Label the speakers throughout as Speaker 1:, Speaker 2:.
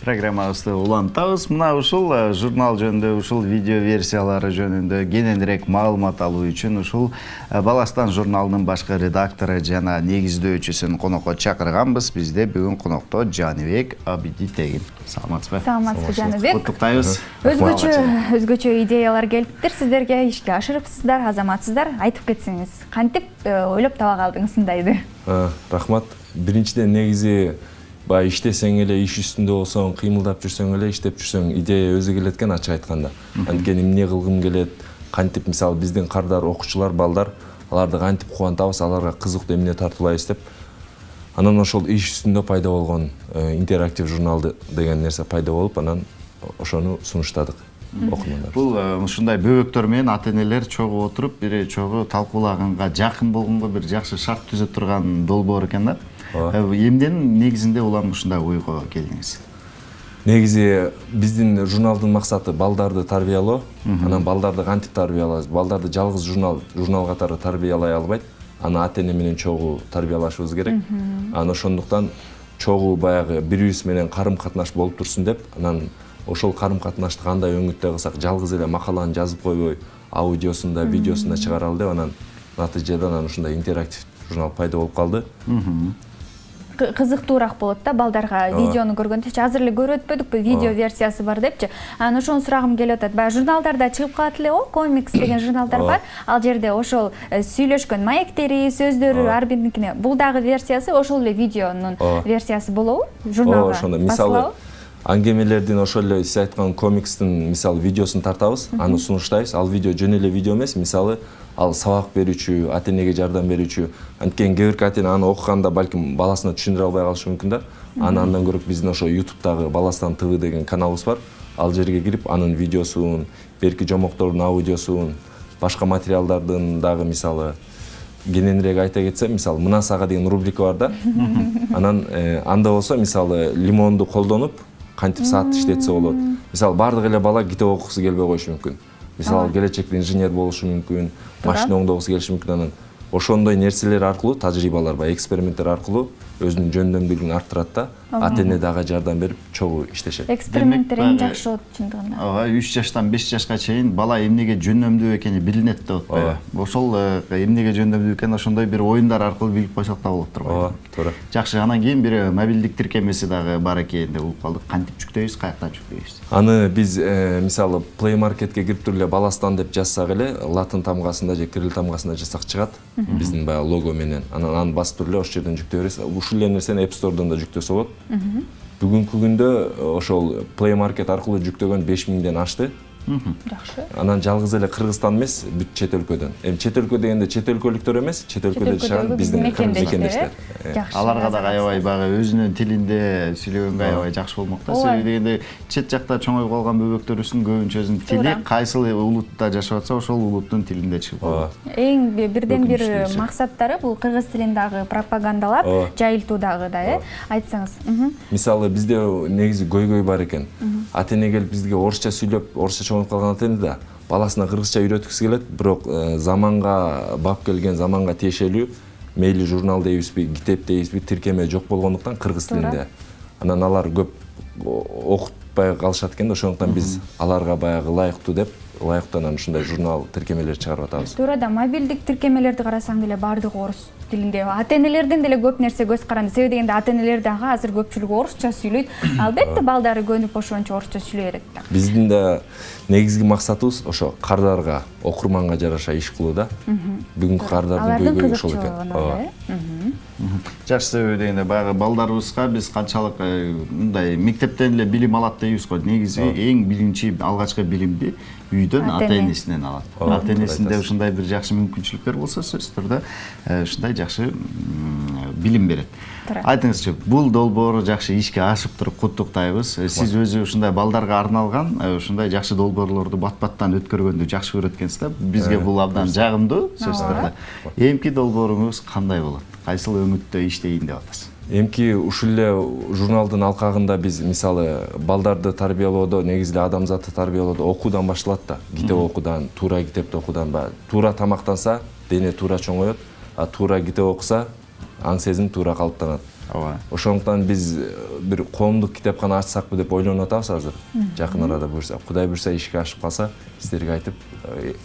Speaker 1: Программабызды улантабыз. Мына ушул журнал жөнүндө, ушул видео версиялары жөнүндө кененирээк маалымат алуу үчүн ушул Баластан журналынын башкы редактору жана негиздөөчүсүн конокко чакырганбыз. Бизде бүгүн конокто Жаныбек Абидитегин. Саламатсызбы?
Speaker 2: Саламатсызбы, Жаныбек.
Speaker 1: Куттуктайбыз.
Speaker 2: Өзгөчө идеялар келиптир, сиздерге ишке ашырыпсыздар, азаматсыздар. Айтып кетсеңиз, кантип ойлоп таба калдыңыз мындайды?
Speaker 3: Рахмат. Биринчиден негизи иштесең эле, иш үстүндө болсоң, кыймылдап жүрсөң эле, иштеп жүрсөң, идея өзү келет экен, ачык айтканда. Анткени эмне кылгым келет, кантип мисалы биздин кардар, окуучулар, балдар, аларды кантип кубантабыз, аларга кызыктуу эмне тартуулайбыз деп. Анан ошол иш үстүндө пайда болгон интерактив журнал деген нерсе пайда болуп, анан ошону сунуштадык окурмандарга.
Speaker 1: Бул ушундай бөбөктөр менен ата-энелер чогуу отуруп, бир чогуу талкуулаганга, жакын болгонго бир жакшы шарт түзүп турган долбоор экен да. Эмненин негизинде улам ушундай ойго келдиңиз?
Speaker 3: Негизи биздин журналдын максаты балдарды тарбиялоо. Анан балдарды кантип тарбиялайбыз? Балдарды жалгыз журнал катары тарбиялай албайт. Аны ата-эне менен чогуу тарбиялашыбыз керек. Анан ошондуктан чогуу баягы бири-бирибиз менен карым-катнаш болуп турсун деп, анан ошол карым-катнашты кандай өңүттө кылсак, жалгыз эле макаланы жазып койбой, аудиосунда, видеосунда чыгаралы деп, анан натыйжада анан ушундай интерактив журнал пайда болуп калды.
Speaker 2: Кызыктуураак болот да балдарга видеону көргөндө. Азыр эле көрүп өтпөдүкпү, видео версиясы бар депчи. Анан ошону сурагым келип атат. Баягы журналдарда чыгып калат эле го, комикс деген журналдар бар. Ал жерде ошол сүйлөшкөн маектери, сөздөрү ар биринкине. Бул дагы версиясы ошол эле видеонун версиясы болобу? Журналга
Speaker 3: ошондо мисалы аңгемелердин ошол эле сиз айткан комикстин мисалы видеосун тартабыз, аны сунуштайбыз. Ал видео жөн эле видео эмес, мисалы ал сабак берүүчү, ата-энеге жардам берүүчү. Анткени кээ бир ата-эне аны окуганда балким баласына түшүндүрө албай калышы мүмкүн да. Андан көрүп биздин ошо YouTube'дагы Баластан ТВ деген каналыбыз бар. Ал жерге кирип, анын видеосун, берки жомоктордун аудиосун, башка материалдардын дагы мисалы кененирээк айта кетсем, мисалы мына сага деген рубрика бар да. Анан анда болсо мисалы лимонду колдонуп кантип саат иштетсе болот. Мисалы бардык эле бала китеп окугусу келбей коюшу мүмкүн. Мисалы келечекте инженер болушу мүмкүн, машина оңдогусу келиши мүмкүн. Анан ошондой нерселер аркылуу, тажрыйбалар, эксперименттер аркылуу өзүнүн жөндөмдүүлүгүн арттырат да, ата-эне дагы жардам берип чогуу иштешет.
Speaker 2: Эксперименттер эң жакшы болот чындыгында.
Speaker 1: 3 жаштан 5 жашка чейин бала эмнеге жөндөмдүү экени билинет деп атпайбы? Ошол эмнеге жөндөмдүү экени ошондой бир оюндар аркылуу билип койсок да болот турбайбы?
Speaker 3: Туура.
Speaker 1: Жакшы, анан кийин бир мобилдик тиркемеси дагы бар экен деп угуп калдык. Кантип жүктөйбүз, каяктан жүктөйбүз?
Speaker 3: Аны биз мисалы Play Marketке кирип туруп эле Баластан деп жазсак эле, латын тамгасында же кирилл тамгасында жазсак чыгат. Биздин баягы лого менен. Анан аны басып туруп эле ошол жерден жүктөй беребиз. Ушул эле нерсени App Store'дан да жүктөсө болот. Бүгүнкү күндө ошол Play Market аркылуу жүктөгөн 5000ден ашты.
Speaker 2: Жакшы.
Speaker 3: Анан жалгыз эле Кыргызстан эмес, бүт чет өлкөдөн. Чет өлкө дегенде чет өлкөлүктөр эмес, чет өлкөдө жашаган биздин мекендештер.
Speaker 1: Аларга да аябай баягы өзүнүн тилинде сүйлөгөнгө аябай жакшы болмок да. Себеби дегенде чет жакта чоңоюп калган бөбөктөрүбүздүн көбүнчөсүнүн тили кайсыл улутта жашап атса, ошол улуттун тилинде чыгып калат.
Speaker 2: Эң бирден бир максаттары бул кыргыз тилин дагы пропагандалап, жайылтуу дагы да, айтсаңыз.
Speaker 3: Мисалы бизде негизи көйгөй бар экен. Ата-эне келип бизге орусча сүйлөп, орусча чоңоюп калган ата-эне да баласына кыргызча үйрөткүсү келет, бирок заманга бап келген, заманга тиешелүү мейли журнал дейбизби, китеп дейбизби, тиркеме жок болгондуктан кыргыз тилинде. Анан алар көп окутпай калышат экен да, ошондуктан биз аларга баягы ылайыктуу деп, ылайыктуу ушундай журнал тиркемелер чыгарып атабыз.
Speaker 2: Туура да, мобилдик тиркемелерди карасаң деле баардыгы орус тилинде. Ата-энелерден деле көп нерсе көз каранды. Себеби дегенде ата-энелер дагы азыр көпчүлүгү орусча сүйлөйт. Албетте балдары көнүп ошончо орусча сүйлөй берет да.
Speaker 3: Биздин да негизги максатыбыз ошо кардарга, окурманга жараша иш кылуу да. Бүгүнкү кардардын көйгөйү ошол экен.
Speaker 1: Жакшы, дегенде баягы балдарыбызга биз канчалык мындай мектептен эле билим алат дейбиз го. Негизи эң биринчи алгачкы билимди үйдөн ата-энесинен алат. Ата-энесинде ушундай бир жакшы мүмкүнчүлүктөр болсо, сөзсүз түрдө ушундай жакшы билим берет. Айтыңызчы, бул долбоору жакшы ишке ашып туруп куттуктайбыз. Сиз өзү ушундай балдарга арналган ушундай жакшы долбоорлорду бат-баттан өткөргөндү жакшы көрөт экенсиз да. Бизге бул абдан жагымдуу, сөзсүз түрдө. Эмки долбооруңуз кандай болот? Кайсыл өңүттө иштейин деп атасыз?
Speaker 3: Эмки ушул эле журналдын алкагында биз мисалы балдарды тарбиялоодо, негизи эле адамзатты тарбиялоодо окуудан башталат да. Китеп окуудан, туура китепти окуудан, туура тамактанса, дене туура чоңоет, а туура китеп окуса, аң сезим туура калыптанат.
Speaker 1: ооба.
Speaker 3: Ошондуктан биз бир коомдук китепкана ачсакпы деп ойлонуп атабыз азыр. Жакын арада буюрса, Кудай буюрса ишке ашып калса, сиздерге айтып,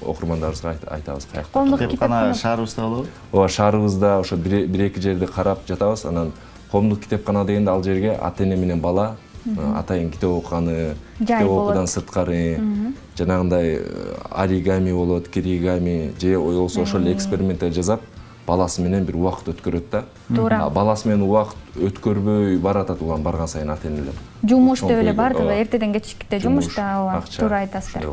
Speaker 3: окурмандарыбызга айтабыз каякта.
Speaker 2: Коомдук
Speaker 1: Китепкана шаарыбызда болобу?
Speaker 3: Ооба, шаарыбызда ошо бир-эки жерде карап жатабыз. Анан коомдук китепкана дегенде ал жерге ата-эне менен бала, атайын китеп окуганы, китеп окуудан сырткары, жанагындай оригами болот, киригами, же болсо ошол эле эксперименттер жасап, баласы менен бир убакыт өткөрөт да.
Speaker 2: Туура.
Speaker 3: Баласы менен убакыт өткөрбөй баратат улам барган сайын ата-энелер.
Speaker 2: Жумушта эле бардыгы, эртеден кечикте жумушта, ооба, туура айтасыздар.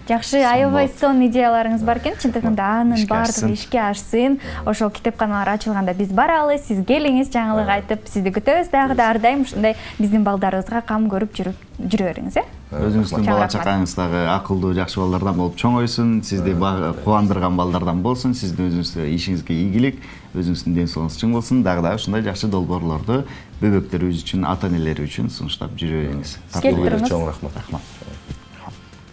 Speaker 2: Жакшы, аябай сонун идеяларыңыз бар экен, чынтыгында анын баардыгы ишке ашсын. Ошол китепканалар ачылганда биз баралы, сиз келиңиз, жаңылык айтып, сизди күтөбүз дагы да ар дайым ушундай биздин балдарыбызга кам көрүп жүрө бериңиз,
Speaker 1: Өзүңүздүн бала чакаңыз дагы акылдуу, жакшы балдардан болуп чоңойсун, сизди кубандырган балдардан болсун, сиздин өзүңүздүн ишиңизге ийгилик, өзүңүздүн ден соолугуңуз чың болсун, дагы ушундай жакшы долбоорлорду бөбөктөрүбүз үчүн, ата-энелер үчүн сунуштап жүрө бериңиз.
Speaker 2: Келип туруңуз.
Speaker 3: Чоң рахмат.
Speaker 1: Рахмат.